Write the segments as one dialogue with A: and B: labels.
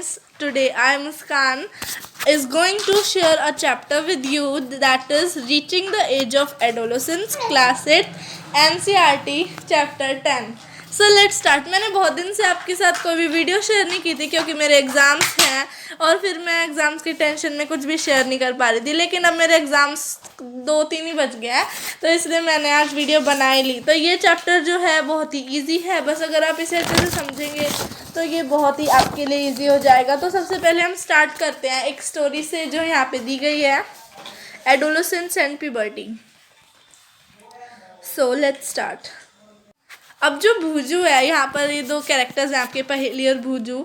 A: friends, today I Muskan is going to share a chapter with you that is Reaching the Age of Adolescence, Class 8, NCERT, Chapter 10. So let's start. मैंने बहुत दिन से आपके साथ कोई भी video share नहीं की थी क्योंकि मेरे एग्ज़ाम्स हैं और फिर मैं एग्ज़ाम्स की टेंशन में कुछ भी शेयर नहीं कर पा रही थी. लेकिन अब मेरे एग्ज़ाम्स 2-3 ही बच गए हैं तो इसलिए मैंने आज वीडियो बना ही ली. तो ये चैप्टर जो है बहुत ही ईजी है. बस अगर आप इसे अच्छे से समझेंगे तो ये बहुत ही आपके लिए ईजी हो जाएगा. तो सबसे पहले हम स्टार्ट करते हैं एक स्टोरी से जो यहाँ पे दी गई है, adolescence and puberty. So let's start. अब जो भूजू है, यहाँ पर ये 2 कैरेक्टर्स हैं आपके, पहेली और भूजू.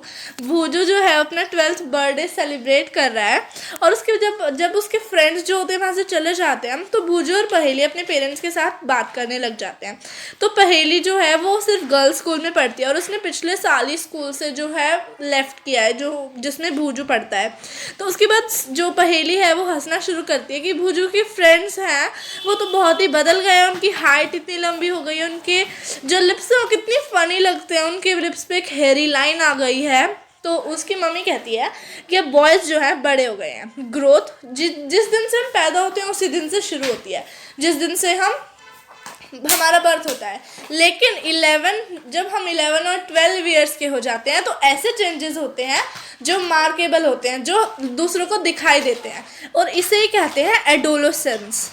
A: भूजू जो है अपना 12th बर्थडे सेलिब्रेट कर रहा है और उसके जब उसके फ्रेंड्स जो होते हैं वहाँ से चले जाते हैं तो भूजू और पहेली अपने पेरेंट्स के साथ बात करने लग जाते हैं. तो पहेली जो है वो सिर्फ गर्ल्स स्कूल में पढ़ती है और उसने पिछले साल ही स्कूल से जो है लेफ़्ट किया है, जो जिसमें भूजू पढ़ता है. तो उसके बाद जो पहेली है वो हंसना शुरू करती है कि भूजू के फ्रेंड्स हैं वो तो बहुत ही बदल गए हैं, उनकी हाइट इतनी लंबी हो गई है, उनके जो लिप्स हैं वो कितनी फ़नी लगते हैं, उनके लिप्स पे एक हेयरी लाइन आ गई है. तो उसकी मम्मी कहती है कि अब बॉयज़ जो है बड़े हो गए हैं. ग्रोथ जिस दिन से हम पैदा होते हैं उसी दिन से शुरू होती है, जिस दिन से हमारा बर्थ होता है. लेकिन जब हम 11 और 12 ईयर्स के हो जाते हैं तो ऐसे चेंजेस होते हैं जो मार्केबल होते हैं, जो दूसरों को दिखाई देते हैं और इसे ही कहते हैं एडोलेसेंस.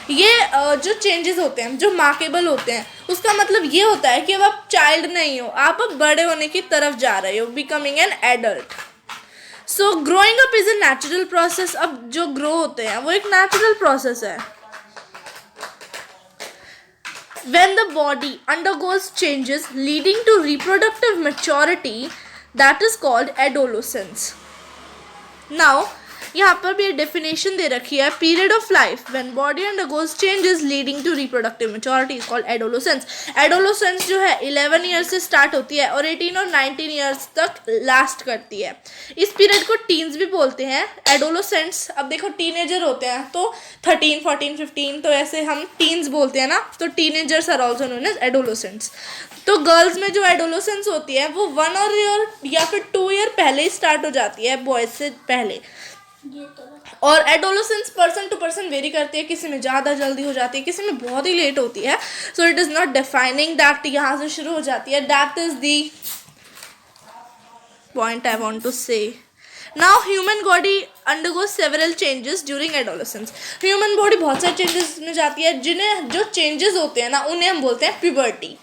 A: ये जो चेंजेस होते हैं जो मार्केबल होते हैं उसका मतलब ये होता है कि अब आप चाइल्ड नहीं हो, आप अब बड़े होने की तरफ जा रहे हो, becoming an adult. So growing up is a natural process. अब जो ग्रो होते हैं वो एक नेचुरल प्रोसेस है. When the body undergoes changes leading to reproductive maturity, that is called adolescence. Now, यहाँ पर भी डेफिनेशन दे रखी है. Period of life when body undergoes changes leading to reproductive maturity is called adolescence. Adolescence जो है 11 years से start होती है और 18 और 19 ईयर्स तक लास्ट करती है. इस पीरियड को टीन्स भी बोलते हैं. एडोलेसेंट्स, अब देखो टीनेजर होते हैं तो 13, 14, 15 तो ऐसे हम टीन्स बोलते हैं ना, तो teenagers are also known as adolescents. तो गर्ल्स में जो एडोलेसेंस होती है वो 1 ईयर या फिर 2 ईयर पहले ही स्टार्ट हो जाती है बॉयज़ से पहले. और adolescence person to person vary करती है, किसी में ज़्यादा जल्दी हो जाती है, किसी में बहुत ही लेट होती है. So it is not defining that यहाँ से शुरू हो जाती है. That is the point I want to say. Now human body undergoes several changes during adolescence. Human body बहुत सारे चेंजेस में जाती है. जो चेंजेस होते हैं ना उन्हें हम बोलते हैं puberty.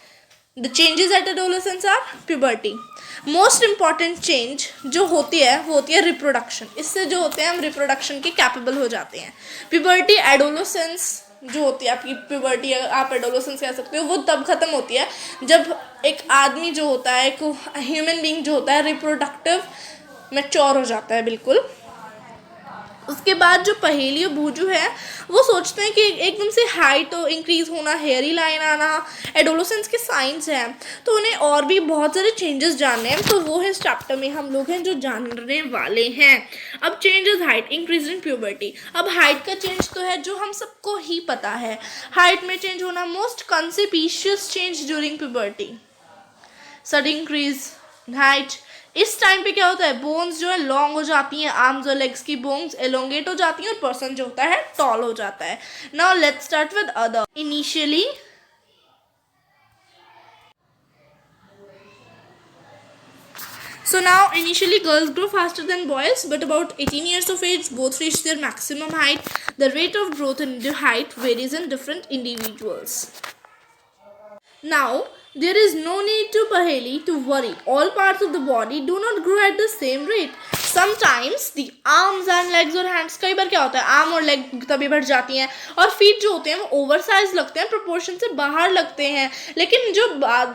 A: The changes at adolescence are puberty. Most important change जो होती है वो होती है रिप्रोडक्शन. इससे जो होते हैं हम रिप्रोडक्शन के कैपेबल हो जाते हैं. प्यूबर्टी एडोलेसेंस जो होती है आपकी प्यूबर्टी, आप एडोलेसेंस कह सकते हो, वो तब ख़त्म होती है जब एक आदमी जो होता है, एक ह्यूमन बीइंग जो होता है रिप्रोडक्टिव मैच्योर हो जाता है बिल्कुल. उसके बाद जो पहेली और भूजू है वो सोचते हैं कि एकदम से हाइट इंक्रीज़ होना, हेयरी लाइन आना एडोलेसेंस के साइंस हैं. तो उन्हें और भी बहुत सारे चेंजेस जानने हैं, तो वो है इस चैप्टर में हम लोग हैं जो जानने वाले हैं. अब changes height increase in puberty. अब हाइट का चेंज तो है जो हम सबको ही पता है. हाइट में चेंज होना most conspicuous change during puberty. Sudden increase height. इस टाइम पे क्या होता है, बोन्स जो है लॉन्ग हो जाती हैं, आर्म्स और लेग्स की बोन्स एलोंगेट हो जाती हैं और पर्सन जो होता है टॉल हो जाता है. Now let's start with other. Initially initially girls grow faster than boys, but about 18 years of age both reach their maximum height. The rate of growth in the height varies in different individuals. Now, there is no need to paheli to worry. All parts of the body do not grow at the same rate. Sometimes the arms and legs और hands, कई बार क्या होता है arm और leg तभी बढ़ जाती हैं और फीट जो होते हैं वो ओवर साइज लगते हैं, प्रोपोर्शन से बाहर लगते हैं. लेकिन जो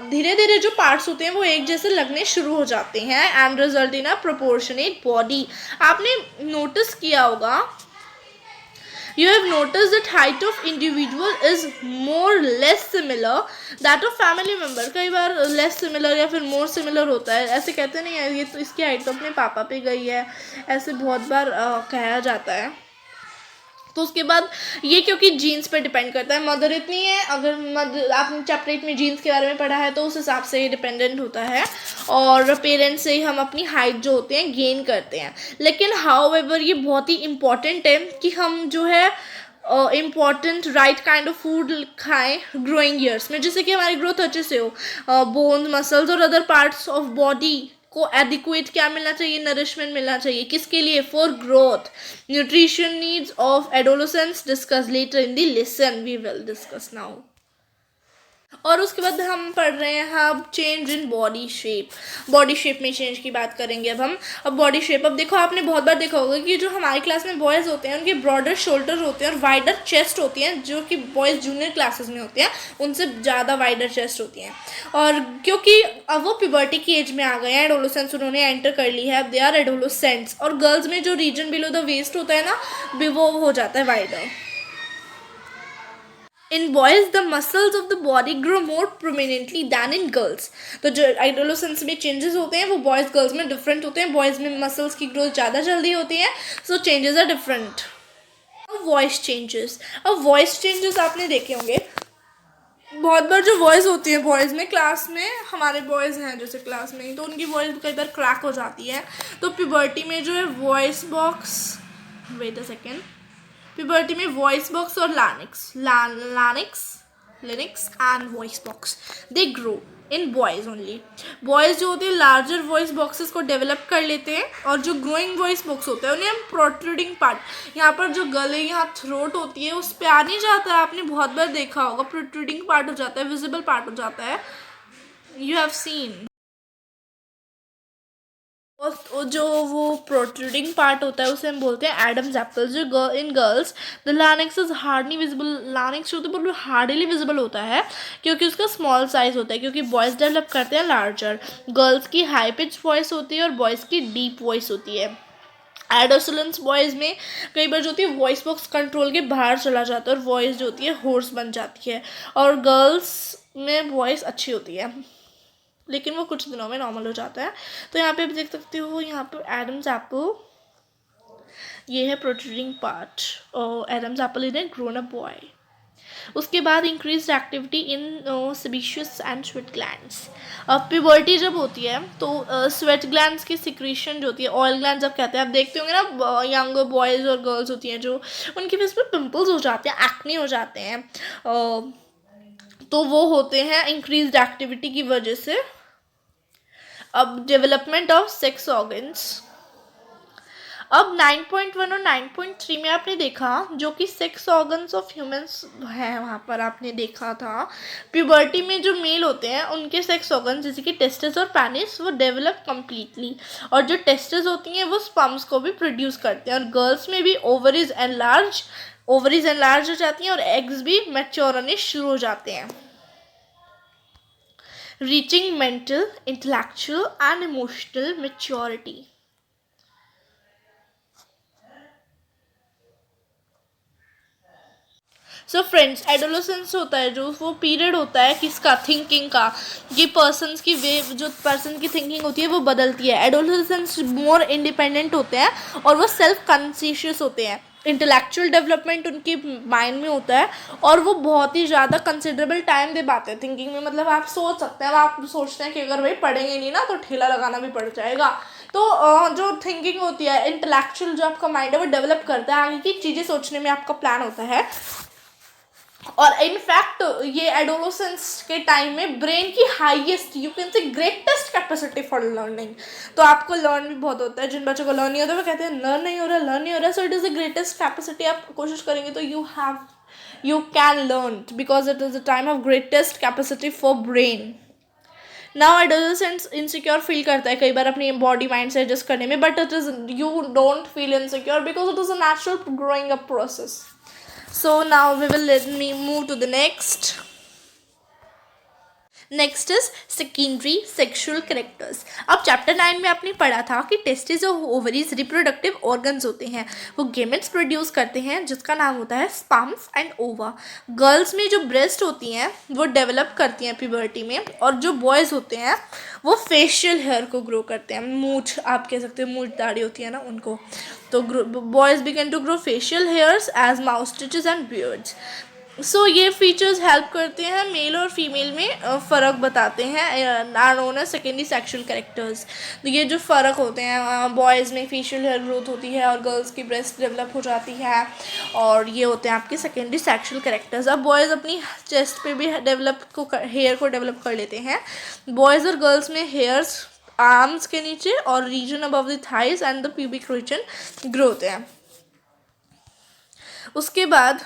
A: धीरे धीरे जो पार्ट्स होते हैं वो एक जैसे लगने शुरू हो जाते हैं and result in a proportionate body. आपने नोटिस किया होगा, you have noticed that height of individual is more less similar that of family member. कई बार less similar या फिर more similar होता है. ऐसे कहते नहीं है ये तो इसकी हाइट तो अपने पापा पे गई है, ऐसे बहुत बार कहा जाता है. तो उसके बाद ये क्योंकि जीन्स पे डिपेंड करता है, मदर इतनी है, अगर मदर आपने चैप्टर 8 में जीन्स के बारे में पढ़ा है तो उस हिसाब से ये डिपेंडेंट होता है, और पेरेंट्स से ही हम अपनी हाइट जो होते हैं गेन करते हैं। लेकिन हाउएवर ये बहुत ही इम्पॉर्टेंट है कि हम जो है important right kind of food खाएं ग्रोइंग ईयर्स में, जिससे कि हमारी ग्रोथ अच्छे से हो। बोन, मसल्स और अदर पार्ट्स ऑफ बॉडी को एडिक्वेट क्या मिलना चाहिए, नरिशमेंट मिलना चाहिए, किसके लिए, for growth. Nutrition needs of adolescence discuss later in the lesson, we will discuss now. और उसके बाद हम पढ़ रहे हैं अब change in body shape. Body shape में चेंज की बात करेंगे अब हम। अब बॉडी शेप, अब देखो आपने बहुत बार देखा होगा कि जो हमारी क्लास में बॉयज़ होते हैं उनके ब्रॉडर शोल्डर होते हैं और वाइडर चेस्ट होती हैं, जो कि बॉयज़ जूनियर क्लासेस में होते हैं उनसे ज़्यादा वाइडर चेस्ट होती हैं। और क्योंकि अब वो प्यूबर्टी की एज में आ गए हैं, एडोलेसेंस उन्होंने एंटर कर ली है, अब दे आर एडोलेसेंट्स। और गर्ल्स में जो रीजन बिलो द वेस्ट होता है ना, वो हो जाता है wider. In boys, the muscles of the body grow more prominently than in girls. तो जो एडोलेसेंस में चेंजेस होते हैं वो बॉयज़ गर्ल्स में डिफरेंट होते हैं। बॉयज़ में मसल्स की ग्रोथ ज़्यादा जल्दी होती है, सो चेंजेस आर डिफरेंट। अब वॉइस चेंजेस, अब वॉइस चेंजेस आपने देखे होंगे बहुत बार। जो वॉइस होती है बॉयज़ में, क्लास में हमारे बॉयज़ हैं जैसे क्लास में, तो उनकी वॉइस कई बार क्रैक हो जाती है। तो प्यूबर्टी में जो है voice box, wait a second, puberty में वॉइस बॉक्स और larynx and voice box they grow in boys only. Boys जो होते हैं लार्जर वॉइस बॉक्सेस को डेवलप कर लेते हैं, और जो ग्रोइंग वॉइस बॉक्स होते हैं उन्हें हम प्रोट्रूडिंग पार्ट, यहाँ पर जो गले, यहाँ थ्रोट होती है उस पर आ नहीं जाता है, आपने बहुत बार देखा होगा, प्रोट्रूडिंग पार्ट हो जाता है, विजिबल पार्ट हो जाता है, यू हैव सीन। और जो वो प्रोट्रूडिंग पार्ट होता है उसे हम बोलते हैं एडम्स एप्पल। जो in girls the larynx is hardly visible, larynx जो होता है हार्डली विजिबल होता है क्योंकि उसका स्मॉल साइज होता है, क्योंकि बॉयज़ डेवलप करते हैं लार्जर। गर्ल्स की हाई पिच वॉइस होती है और बॉयज़ की डीप वॉइस होती है। एडोलेसेंस बॉयज़ में कई बार जो होती है वॉइस बॉक्स कंट्रोल के बाहर चला जाता है और वॉइस जो होती है होर्स बन जाती है, और गर्ल्स में वॉइस अच्छी होती है लेकिन वो कुछ दिनों में नॉर्मल हो जाता है। तो यहाँ पे आप देख सकते हो, यहाँ पे एडम्स एप्पल, ये है प्रोट्रूडिंग पार्ट, और Adam's apple in A grown up boy. उसके बाद increase activity in sebaceous and sweat glands. अब प्यूबर्टी जब होती है तो स्वेट ग्लैंड्स की सिक्रीशन जो होती है, ऑयल ग्लैंड जब कहते हैं, आप देखते होंगे ना यंग बॉयज़ और गर्ल्स होती हैं जो उनके फेस पे पिंपल्स हो जाते हैं, एक्ने हो जाते हैं, तो वो होते हैं इंक्रीज एक्टिविटी की वजह से। अब डेवलपमेंट ऑफ सेक्स ऑर्गन्स, अब 9.1 और 9.3 में आपने देखा जो कि सेक्स ऑर्गन्स ऑफ ह्यूमंस है, वहाँ पर आपने देखा था प्यूबर्टी में जो मेल होते हैं उनके सेक्स ऑर्गन्स जैसे कि टेस्टिस और पेनिस वो डेवलप कम्प्लीटली, और जो टेस्टिस होती हैं वो स्पर्म्स को भी प्रोड्यूस करते हैं, और गर्ल्स में भी ओवरीज एनलार्ज हो जाती हैं और एग्स भी मैच्योर होने शुरू हो जाते हैं। Reaching mental, intellectual and emotional maturity. So friends, adolescence होता है जो वो पीरियड होता है किसका, थिंकिंग का, ये पर्सन्स की वे, जो पर्सन की थिंकिंग होती है वो बदलती है। एडोलेसेंस मोर इंडिपेंडेंट होते हैं और वो सेल्फ कॉन्शियस होते हैं। इंटेलेक्चुअल डेवलपमेंट उनकी माइंड में होता है और वो बहुत ही ज़्यादा कंसिडरेबल टाइम दे पाते हैं थिंकिंग में। मतलब आप सोच सकते हैं, अब आप सोचते हैं कि अगर भाई पढ़ेंगे नहीं ना तो ठेला लगाना भी पड़ जाएगा। तो जो थिंकिंग होती है, इंटेलेक्चुअल जो आपका माइंड है वो डेवलप करता है, आगे की चीज़ें सोचने में आपका प्लान होता है। और इनफैक्ट ये एडोलेसेंस के टाइम में ब्रेन की highest, you can say greatest capacity for learning. तो आपको लर्न भी बहुत होता है, जिन बच्चों को लर्न नहीं होता वो कहते हैं लर्न नहीं हो रहा, सो it is the greatest capacity. आप कोशिश करेंगे तो you can learn because it is the time of greatest capacity for brain. Now adolescence insecure feel करता है कई बार अपनी बॉडी माइंड से एडजस्ट करने में, but it is, you don't feel insecure because it is a natural growing up process. So now we will let me move to the next. Next is secondary sexual characters. अब chapter 9 में आपने पढ़ा था कि testis और ovaries reproductive organs होते हैं, वो गेमेट्स प्रोड्यूस करते हैं जिसका नाम होता है स्पर्म्स एंड ओवा। गर्ल्स में जो ब्रेस्ट होती हैं वो डेवलप करती हैं प्यूबर्टी में, और जो बॉयज़ होते हैं वो फेशियल हेयर को ग्रो करते हैं, मूछ आप कह सकते हो, मूछ दाढ़ी होती है ना उनको। तो boys begin to grow facial hairs as moustaches and beards. So ये फीचर्स हेल्प करते हैं मेल और फीमेल में फ़र्क बताते हैं, are known as secondary sexual characters. तो ये जो फ़र्क होते हैं, बॉयज़ में फेशियल हेयर ग्रोथ होती है और गर्ल्स की ब्रेस्ट डेवलप हो जाती है, और ये होते हैं आपके सेकेंडरी सेक्सुअल कैरेक्टर्स। अब बॉयज़ अपनी चेस्ट पे भी हेयर को डेवलप कर लेते हैं। बॉयज़ और गर्ल्स में हेयर्स आर्म्स के नीचे और region above the thighs and the pubic region grow होते हैं। उसके बाद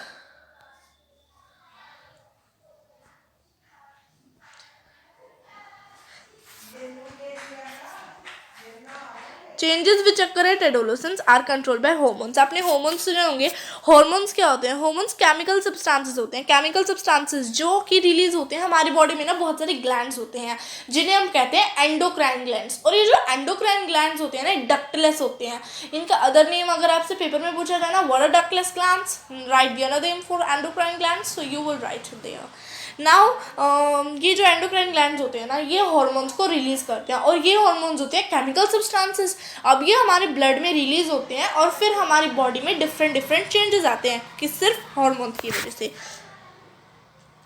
A: changes which occur at adolescence are control by hormones. आपने हॉर्मोन्स सुने होंगे। हॉर्मोन्स क्या होते हैं? हॉर्मोन्स केमिकल सब्सटेंसेस होते हैं, केमिकल सब्सटेंसेस जो कि रिलीज होते हैं हमारी बॉडी में ना। बहुत सारे ग्लैंड्स होते हैं जिन्हें हम कहते हैं एंडोक्राइन ग्लैंड्स, और ये जो एंडोक्राइन ग्लैंड्स होते हैं ना डक्टलेस होते हैं। इनका अदर नेम अगर आपसे पेपर में पूछा जाए ना, what are ductless glands, write the another name for endocrine glands, so you will write there. Now ये जो एंडोक्राइन ग्लैंड्स होते हैं ना, ये हॉर्मोन्स को रिलीज करते हैं, और ये हॉर्मोन्स होते हैं केमिकल सब्सटेंसेस। अब ये हमारे ब्लड में रिलीज होते हैं और फिर हमारी बॉडी में डिफरेंट चेंजेस आते हैं कि सिर्फ हॉर्मोन्स की वजह से।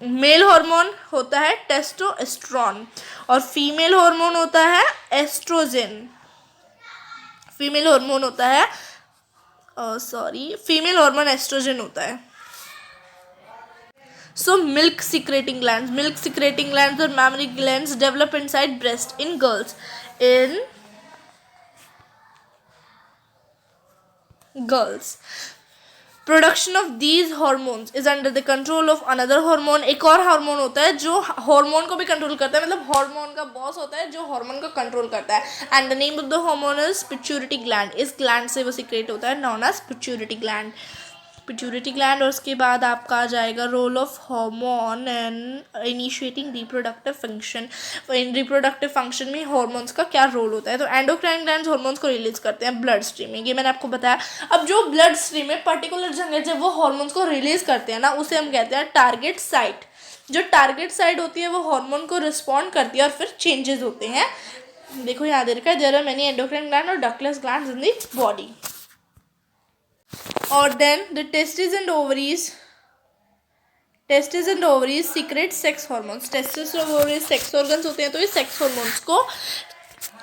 A: मेल हार्मोन होता है टेस्टोस्टेरोन और फीमेल हार्मोन होता है एस्ट्रोजन। फीमेल हार्मोन होता है फीमेल हार्मोन एस्ट्रोजन होता है। So milk secreting glands or mammary glands develop inside breast in girls. In girls, production of these hormones is under the control of another hormone. एक और hormone होता है जो hormone को भी कंट्रोल करता है, मतलब हार्मोन का बॉस होता है जो हार्मोन को कंट्रोल करता है। And the name of the hormone is pituitary gland. इस ग्लैंड से वो सिक्रेट होता है, known as pituitary gland. Pituitary gland. और उसके बाद आपका आ जाएगा role of hormone and initiating reproductive function. इन रिप्रोडक्टिव फंक्शन में हार्मोन्स का क्या रोल होता है? तो एंडोक्राइन ग्लैंड्स हार्मोन्स को रिलीज करते हैं ब्लड स्ट्रीम में, ये मैंने आपको बताया। अब जो ब्लड स्ट्रीम में पर्टिकुलर जगह जब वो हार्मोन्स को रिलीज करते हैं ना, उसे हम कहते हैं टारगेट साइट। जो टारगेट साइट होती है वो हार्मोन को रिस्पॉन्ड करती है और फिर चेंजेस होते हैं। देखो यहाँ दे रखा है, there are many endocrine gland और ductless glands in the body. और then the testis and ovaries secrete sex hormones. Testis और ओवरीज सेक्स ऑर्गन्स होते हैं, तो ये सेक्स हॉर्मोन्स को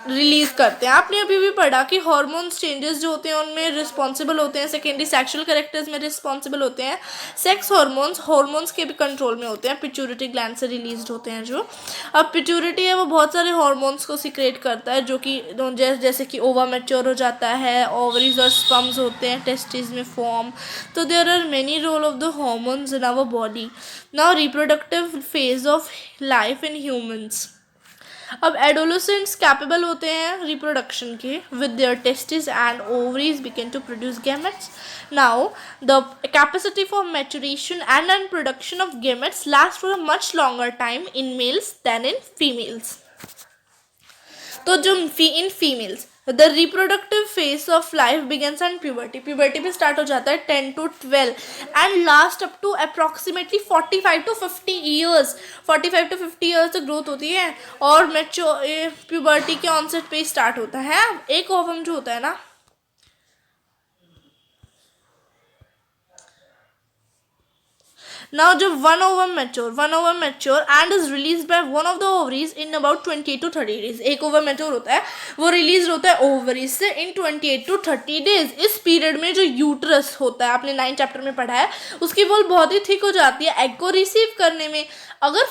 A: रिलीज करते हैं। आपने अभी भी पढ़ा कि हार्मोन्स चेंजेस जो होते हैं उनमें रिस्पॉन्सिबल होते हैं, सेकेंडरी सेक्सुअल कैरेक्टर्स में रिस्पॉन्सिबल होते हैं। सेक्स हॉर्मोन्स के भी कंट्रोल में होते हैं, पिट्यूटरी ग्लैंड से रिलीज होते हैं जो। अब पिट्यूटरी है वो बहुत सारे हार्मोन्स को सिक्रेट करता है, जो कि जैसे कि ओवा मैच्योर हो जाता है, ओवरीज और स्पर्म्स होते हैं टेस्टिस में फॉर्म। तो there are many role of the hormones in our body. Now reproductive phase of life in humans. अब एडोलेसेंट्स कैपेबल होते हैं रिप्रोडक्शन के with their testis and ovaries begin to produce gametes. Now the capacity for maturation and production of gametes last for a much longer time in males than in females. तो जो in females the reproductive phase of life begins and puberty. Puberty पे start हो जाता है 10 to 12 and last up to approximately 45 to 50 years. 45 to 50 years तक growth होती है और प्यूबर्टी के ऑनसेट पे स्टार्ट होता है। एक ओवम जो होता है ना, now जब one ovum mature and is released by one of the ovaries in about 28 to 30 days। एक ओवम मैच्योर होता है, वो रिलीज होता है ओवरी से इन 28 to 30 डेज। इस पीरियड में जो यूट्रस होता है, आपने 9 चैप्टर में पढ़ा है, उसकी वॉल बहुत ही थिक हो जाती है एग को रिसीव करने में। अगर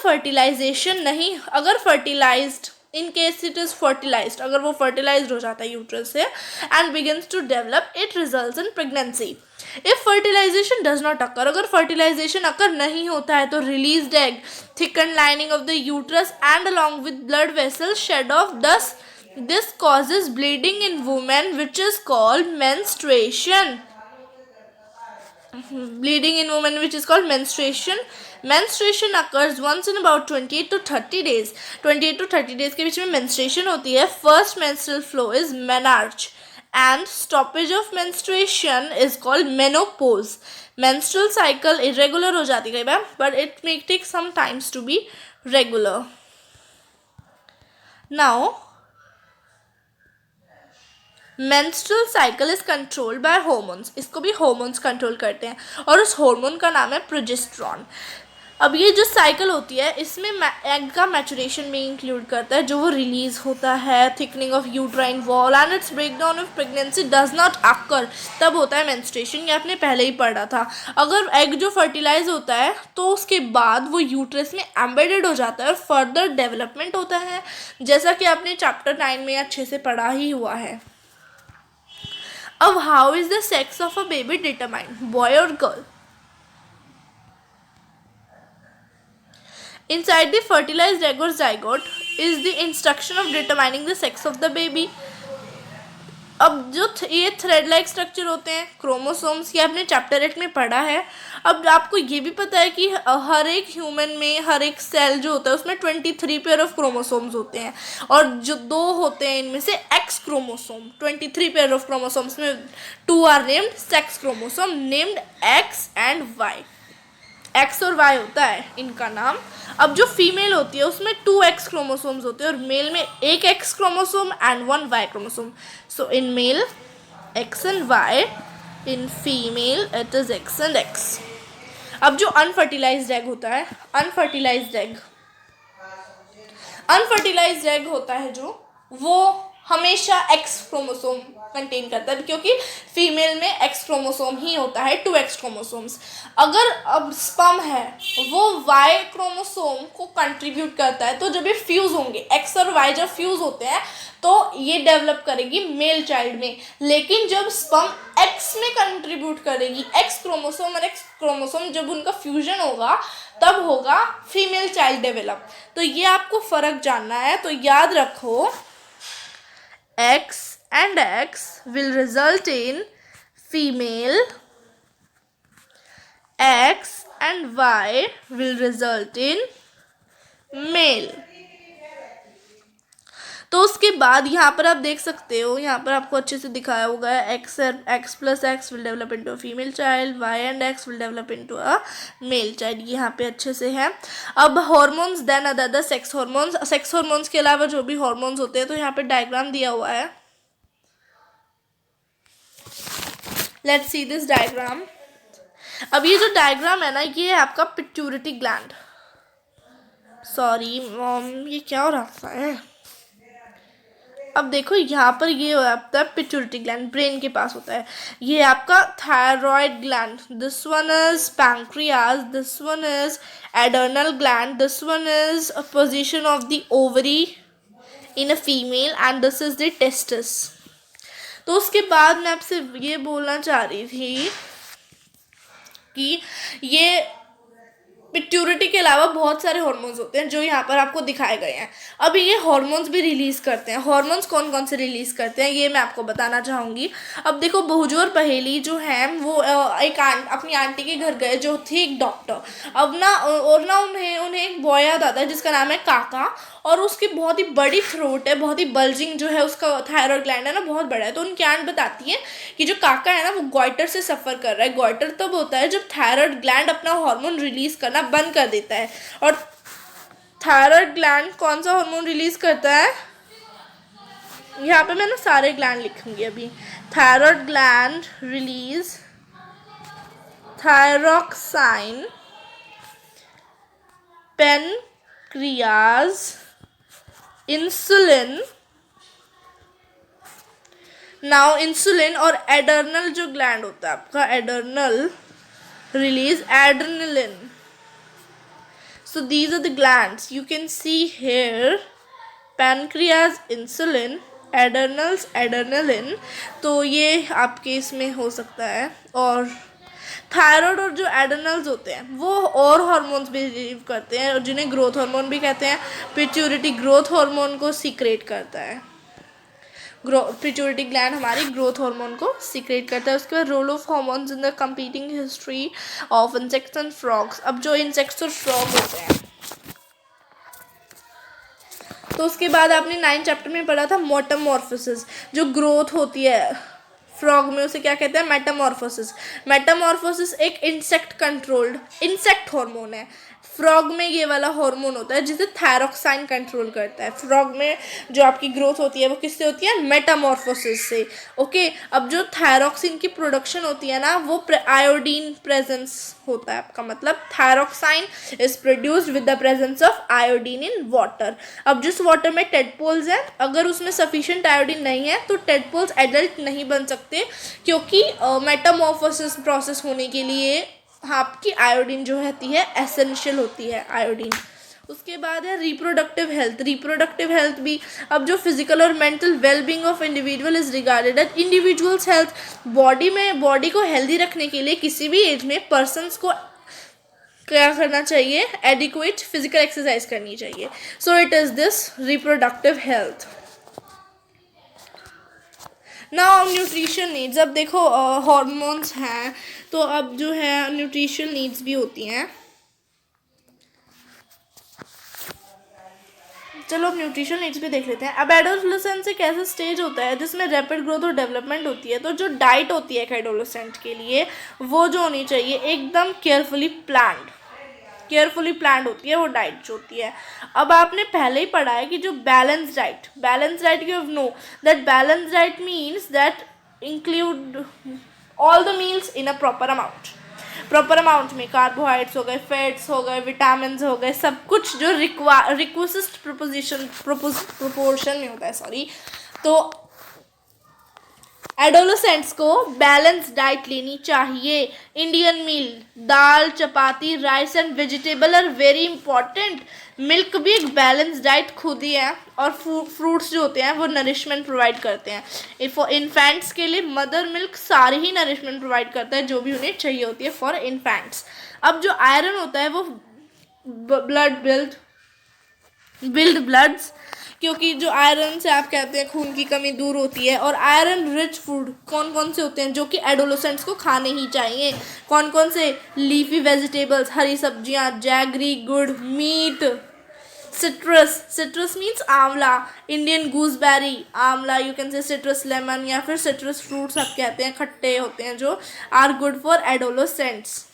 A: fertilized in case it is fertilized, अगर वो फर्टिलाइज्ड हो जाता है यूट्रस से and begins to develop, it results in pregnancy. If fertilization does not occur, अगर फर्टिलाइजेशन अकर नहीं होता है तो released egg thicken lining of the uterus and along with blood vessels shed off, thus this causes bleeding in women which is called menstruation. bleeding in women, which is called menstruation. Menstruation occurs once in about 28 to 30 days. 28 to 30 days के बीच में menstruation होती है. First menstrual flow is menarche, and stoppage of menstruation is called menopause. Menstrual cycle irregular हो जाती है but it may take some times to be regular. Now menstrual cycle is controlled by hormones. इसको भी hormones control करते हैं और उस hormone का नाम है प्रोजेस्टेरॉन. अब ये जो साइकिल होती है इसमें एग का मैचुरेशन भी इंक्लूड करता है, जो वो रिलीज होता है. Thickening of uterine wall and it's breakdown of pregnancy does not अकर. तब होता है मेंस्ट्रुएशन. ये आपने पहले ही पढ़ा था. अगर एग जो फर्टिलाइज होता है तो उसके बाद वो यूट्रस में एम्बेडेड हो जाता है और फर्दर डेवलपमेंट होता है, जैसा कि आपने चैप्टर 9 में अच्छे से पढ़ा ही हुआ है. अब how is the sex of a baby determined, boy और girl? Inside the fertilized egg or zygote is the instruction of determining the sex of the baby. अब जो ये थ्रेड लाइक स्ट्रक्चर होते हैं क्रोमोसोम्स, ये आपने चैप्टर 8 में पढ़ा है. अब आपको ये भी पता है कि हर एक ह्यूमन में हर एक सेल जो होता है उसमें 23 पेयर ऑफ क्रोमोसोम्स होते हैं और जो 2 होते हैं इनमें से X chromosome. 23 pair of chromosomes में 2 are named sex chromosome, named X and Y. X और वाई होता है इनका नाम. अब जो फीमेल होती है उसमें 2 एक्स क्रोमोसोम्स होते हैं और मेल में 1 X chromosome and 1 Y chromosome. So in male X and Y, in female it is X and X. अब जो अनफर्टिलाइज्ड एग होता है, अनफर्टिलाइज्ड एग होता है जो, वो हमेशा एक्स क्रोमोसोम कंटेन करता है क्योंकि फीमेल में एक्स क्रोमोसोम ही होता है, 2 एक्स क्रोमोसोम्स. अगर अब स्पर्म है वो वाई क्रोमोसोम को कंट्रीब्यूट करता है, तो जब ये फ्यूज होंगे, एक्स और वाई जब फ्यूज होते हैं तो ये डेवलप करेगी मेल चाइल्ड में. लेकिन जब स्पर्म एक्स में कंट्रीब्यूट करेगी, एक्स क्रोमोसोम और एक्स क्रोमोसोम जब उनका फ्यूजन होगा तब होगा फीमेल चाइल्ड डेवलप. तो ये आपको फर्क जानना है. तो याद रखो X and X will result in female, X and Y will result in male. तो उसके बाद यहाँ पर आप देख सकते हो, यहाँ पर आपको अच्छे से दिखाया होगा x plus x will develop into a female child, y and x will develop into a male child. यहाँ पे अच्छे से है. अब hormones, then other sex hormones. Sex hormones के अलावा जो भी हॉर्मोन्स होते हैं, तो यहाँ पे डायग्राम दिया हुआ है. Let's see this diagram. अब ये जो डायग्राम है ना, ये है आपका पिट्यूरिटी ग्लैंड. सॉरी मॉम, ये क्या हो रहा है? अब देखो यहाँ पर ये होता है पिट्यूरिटी ग्लैंड, ब्रेन के पास होता है. ये आपका thyroid gland, this one is pancreas, this one is adrenal gland, this one is a position of the ovary in a female and this is the testis. तो उसके बाद मैं आपसे ये बोलना चाह रही थी कि ये पिट्यूरिटी के अलावा बहुत सारे हार्मोन्स होते हैं जो यहाँ पर आपको दिखाए गए हैं. अब ये हार्मोन्स भी रिलीज़ करते हैं. हार्मोन्स कौन कौन से रिलीज़ करते हैं ये मैं आपको बताना चाहूँगी. अब देखो, बहुजू और पहेली जो हैं वो एक अपनी आंटी के घर गए जो थी एक डॉक्टर. अब ना उन्हें एक बॉय याद आता है जिसका नाम है काका, और उसकी बहुत ही बड़ी थ्रोट है, बहुत ही बल्जिंग जो है उसका थायराइड ग्लैंड है ना, बहुत बड़ा है. तो उनकी आंट बताती है कि जो काका है ना वो गॉइटर से सफ़र कर रहा है. गॉइटर तब होता है जब थायराइड ग्लैंड अपना हार्मोन रिलीज़ करना बंद कर देता है. और थायराइड ग्लैंड कौन सा हार्मोन रिलीज़ करता है? यहाँ पे मैं ना सारे ग्लैंड लिखूंगी अभी. Thyroid gland release thyroxine, pancreas, insulin. Now insulin और एडर्नल जो ग्लैंड होता है आपका, adrenal release adrenaline. So these are the glands you can see here: pancreas, insulin, adrenals, adrenaline. तो ये आपके इसमें हो सकता है. और थायराइड और जो एड्रेनल्स होते हैं वो और हार्मोन्स भी रिलीव करते हैं और जिन्हें ग्रोथ हार्मोन भी कहते हैं. पिट्यूरिटी ग्रोथ हार्मोन को सीक्रेट करता है. पिट्यूटरी ग्लैंड हमारी ग्रोथ हार्मोन को सीक्रेट करता है। उसके बाद role of hormones in the completing history of insects and frogs. अब जो इंसेक्ट्स और फ्रॉग होते हैं, तो उसके बाद आपने 9th चैप्टर में पढ़ा था मेटामॉर्फोसिस, जो ग्रोथ होती है फ्रॉग में, उसे क्या कहते हैं, मेटामॉर्फोसिस। मेटामॉर्फोसिस एक इंसेक्ट कंट्रोल्ड इंसेक्ट हार्मोन है। फ्रॉग में ये वाला हार्मोन होता है जिसे थायरोक्साइन कंट्रोल करता है। फ्रॉग में जो आपकी ग्रोथ होती है वो किससे होती है, मेटामॉर्फोसिस से। ओके, अब जो थायरोक्सिन की प्रोडक्शन होती है ना, वो आयोडीन प्रेजेंस होता है आपका, मतलब thyroxine is produced with the presence of iodine in water. अब जिस वाटर में टेडपोल्स हैं, अगर उसमें सफिशिएंट आयोडीन नहीं है तो टेडपोल्स एडल्ट नहीं बन सकते, क्योंकि मेटामॉर्फोसिस प्रोसेस होने के लिए आपकी आयोडीन जो रहती है एसेंशियल होती है आयोडीन। उसके बाद है रिप्रोडक्टिव हेल्थ। रिप्रोडक्टिव हेल्थ भी, अब जो फिजिकल और mental wellbeing of individual is regarded as individuals health. Body को हेल्दी रखने के लिए किसी भी एज में पर्सन्स को क्या करना चाहिए, एडिक्वेट फिजिकल एक्सरसाइज करनी चाहिए। So it is this reproductive health. Now nutrition needs. अब देखो हॉर्मोन्स हैं, तो अब जो है न्यूट्रिशन नीड्स भी होती हैं। चलो अब न्यूट्रिशन नीड्स भी देख लेते हैं। अब एडोलसेंस एक ऐसा स्टेज होता है जिसमें रैपिड ग्रोथ और डेवलपमेंट होती है। तो जो डाइट होती है एक एडोलसेंट के लिए, वो जो होनी चाहिए एकदम केयरफुली प्लान्ड होती है वो डाइट जो होती है। अब आपने पहले ही पढ़ा है कि जो balance diet you know that balance diet means that include all the meals in a proper amount में कार्बोहाइड्रेट्स हो गए, फैट्स हो गए, विटामिन हो गए, सब कुछ जो रिक्वेस्ट प्रोपोर्शन में होता है। तो एडोलसेंट्स को बैलेंस डाइट लेनी चाहिए। Indian meal, dal, chapati, rice and vegetable are very important. Milk भी एक बैलेंस डाइट खुद ही है, और फ्रूट्स जो होते हैं वो नरिशमेंट प्रोवाइड करते हैं। फॉर इन्फेंट्स के लिए मदर मिल्क सारी ही नरिशमेंट प्रोवाइड करता है जो भी उन्हें चाहिए होती है फॉर इन्फेंट्स। अब जो आयरन होता है वो ब्लड्स, क्योंकि जो आयरन से आप कहते हैं खून की कमी दूर होती है। और आयरन रिच फूड कौन कौन से होते हैं जो कि एडोलसेंट्स को खाने ही चाहिए, कौन कौन से, लीफी वेजिटेबल्स, हरी सब्जियां, जैगरी, गुड़, मीट, सिट्रस मीन्स आंवला, इंडियन गूसबेरी, आंवला, you can say citrus lemon, या फिर सिट्रस फ्रूट्स आप कहते हैं, खट्टे होते हैं, जो are good for adolescents.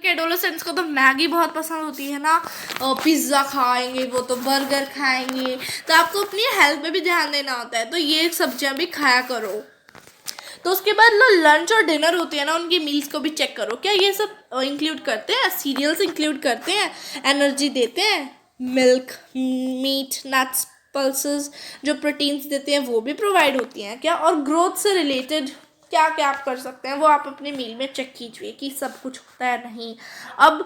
A: Adolescents को तो मैगी बहुत पसंद होती है ना, पिज़्ज़ा खाएंगे, वो तो बर्गर खाएंगे, तो आपको अपनी हेल्थ पे भी ध्यान देना होता है, तो ये सब्जियां भी खाया करो। तो उसके बाद लंच और डिनर होती है ना, उनकी मील्स को भी चेक करो, क्या ये सब इंक्लूड करते हैं, सीरियल्स इंक्लूड करते हैं, एनर्जी देते हैं, मिल्क, मीट, नट्स, पल्सेस जो प्रोटीन्स देते हैं वो भी प्रोवाइड होती हैं क्या, और ग्रोथ से रिलेटेड क्या क्या आप कर सकते हैं वो आप अपने मील में चेक कीजिए कि सब कुछ होता है नहीं। अब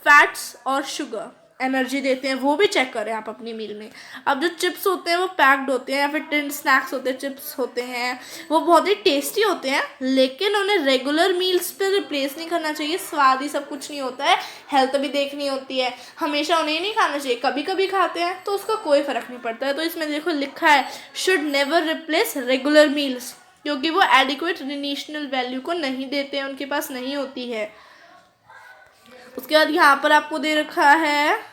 A: फैट्स और शुगर एनर्जी देते हैं वो भी चेक करें आप अपनी मील में। अब जो चिप्स होते हैं वो पैक्ड होते हैं, या फिर टिन स्नैक्स होते हैं, चिप्स होते हैं, वो बहुत ही टेस्टी होते हैं, लेकिन उन्हें रेगुलर मील्स पे रिप्लेस नहीं करना चाहिए। स्वाद ही सब कुछ नहीं होता है, हेल्थ भी देखनी होती है, हमेशा उन्हें नहीं खाना चाहिए। कभी कभी खाते हैं तो उसका कोई फ़र्क नहीं पड़ता है। तो इसमें देखो लिखा है should never replace regular meals, क्योंकि वो एडिक्वेट न्यूट्रिशनल वैल्यू को नहीं देते हैं, उनके पास नहीं होती है। उसके बाद यहाँ पर आपको दे रखा है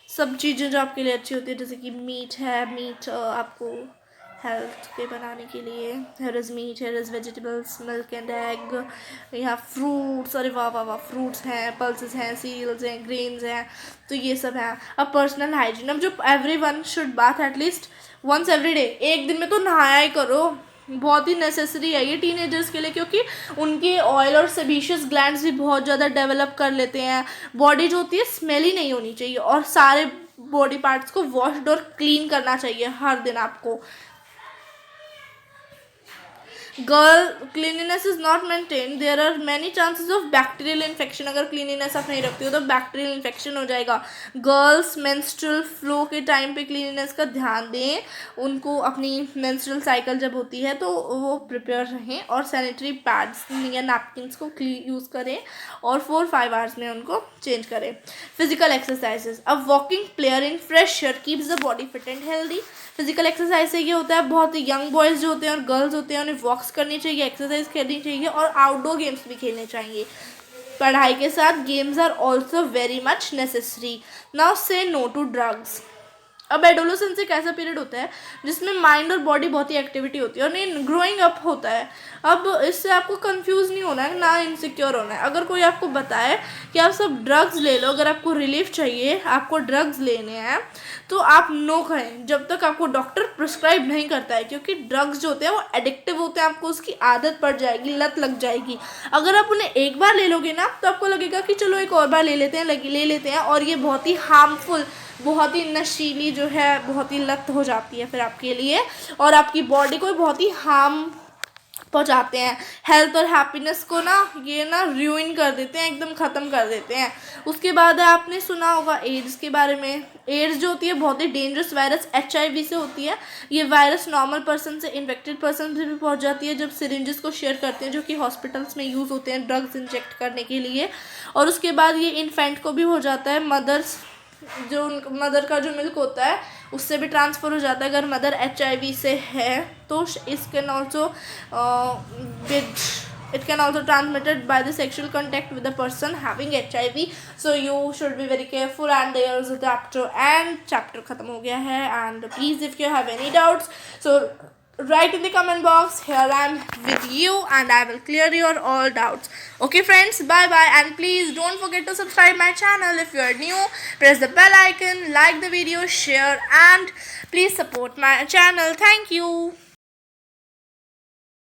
A: सब चीज़ें जो आपके लिए अच्छी होती है, जैसे कि मीट है, मीट आपको हेल्थ के बनाने के लिए, here is meat, here is vegetables, milk and egg, यहाँ फ्रूट्स, अरे वाह वाह वाह, फ्रूट्स हैं, पल्सेस हैं, सीरियल्स हैं, ग्रेन्स हैं, तो ये सब है। अब पर्सनल हाइजीन, अब जो everyone should bath at least once every day, एक दिन में तो नहाया ही करो, बहुत ही नेसेसरी है ये टीनेजर्स के लिए, क्योंकि उनके ऑयल और सेबेशियस ग्लैंड्स भी बहुत ज़्यादा डेवलप कर लेते हैं। बॉडी जो होती है स्मेली नहीं होनी चाहिए, और सारे बॉडी पार्ट्स को वॉश्ड और क्लीन करना चाहिए हर दिन आपको। Girl cleanliness is not maintain, there are many chances of bacterial infection. अगर क्लीनिनेस आप नहीं रखती हो तो बैक्टीरियल इन्फेक्शन हो जाएगा। गर्ल्स मेंस्ट्रुअल फ्लो के टाइम पे क्लीनिनेस का ध्यान दें, उनको अपनी मेंस्ट्रुअल साइकिल जब होती है तो वो प्रिपेयर रहें, और सैनिटरी पैड्स या नैपकिन्स को यूज़ करें और 4-5 आवर्स में उनको चेंज करें। Physical exercises, a walking player in fresh air keeps the body fit and healthy. Physical exercise से ये होता है, बहुत ही यंग बॉयज़ जो होते हैं और गर्ल्स होते हैं उन्हें वॉक्स करनी चाहिए, एक्सरसाइज करनी चाहिए और आउटडोर गेम्स भी खेलने चाहिए। पढ़ाई के साथ games are also very much necessary. Now say no to drugs. अब एडोलेसेंस एक ऐसा पीरियड होता है जिसमें माइंड और बॉडी बहुत ही एक्टिविटी होती है और ये ग्रोइंग अप होता है। अब इससे आपको कंफ्यूज नहीं होना है, ना इनसिक्योर होना है। अगर कोई आपको बताए कि आप सब ड्रग्स ले लो, अगर आपको रिलीफ चाहिए, आपको ड्रग्स लेने हैं, तो आप नो कहें जब तक आपको डॉक्टर प्रिस्क्राइब नहीं करता है, क्योंकि ड्रग्स जो होते हैं वो एडिक्टिव होते हैं, आपको उसकी आदत पड़ जाएगी, लत लग जाएगी। अगर आप उन्हें एक बार ले लोगे ना तो आपको लगेगा कि चलो एक और बार ले लेते हैं, और ये बहुत ही हार्मफुल, बहुत ही नशीली जो है, बहुत ही लत हो जाती है फिर आपके लिए, और आपकी बॉडी को बहुत ही हार्म पहुंचाते हैं। हेल्थ और हैप्पीनेस को ना ये ना रूइन कर देते हैं, एकदम ख़त्म कर देते हैं। उसके बाद आपने सुना होगा एड्स के बारे में। एड्स जो होती है बहुत ही डेंजरस वायरस HIV से होती है। ये वायरस नॉर्मल पर्सन से इन्फेक्टेड पर्सन से भी पहुंच जाती है जब सिरिंजेस को शेयर करते हैं, जो कि हॉस्पिटल्स में यूज़ होते हैं ड्रग्स इंजेक्ट करने के लिए। और उसके बाद ये इन्फेंट को भी हो जाता है, मदर का जो मिल्क होता है उससे भी ट्रांसफ़र हो जाता है। अगर मदर HIV से है तो it can also transmitted by the sexual contact with the person having HIV। So you should be very careful. And there is a chapter ख़त्म हो गया है। And please if you have any doubts, so write in the comment box. Here I am with you and I will clear your all doubts. Okay friends, bye bye, and please don't forget to subscribe my channel if you are new. Press the bell icon, like the video, share, and please support my channel. Thank you.